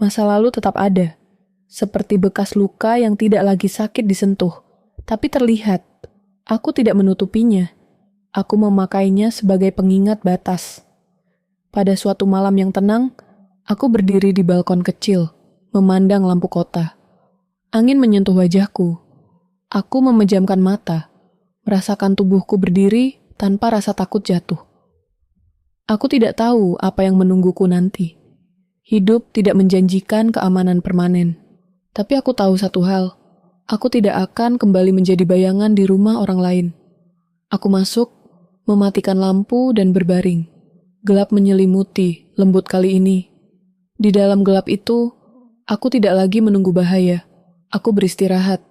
Masa lalu tetap ada, seperti bekas luka yang tidak lagi sakit disentuh, tapi terlihat. Aku tidak menutupinya. Aku memakainya sebagai pengingat batas. Pada suatu malam yang tenang, aku berdiri di balkon kecil, memandang lampu kota. Angin menyentuh wajahku. Aku memejamkan mata, merasakan tubuhku berdiri tanpa rasa takut jatuh. Aku tidak tahu apa yang menungguku nanti. Hidup tidak menjanjikan keamanan permanen. Tapi aku tahu satu hal. Aku tidak akan kembali menjadi bayangan di rumah orang lain. Aku masuk, mematikan lampu dan berbaring. Gelap menyelimuti, lembut kali ini. Di dalam gelap itu, aku tidak lagi menunggu bahaya. Aku beristirahat.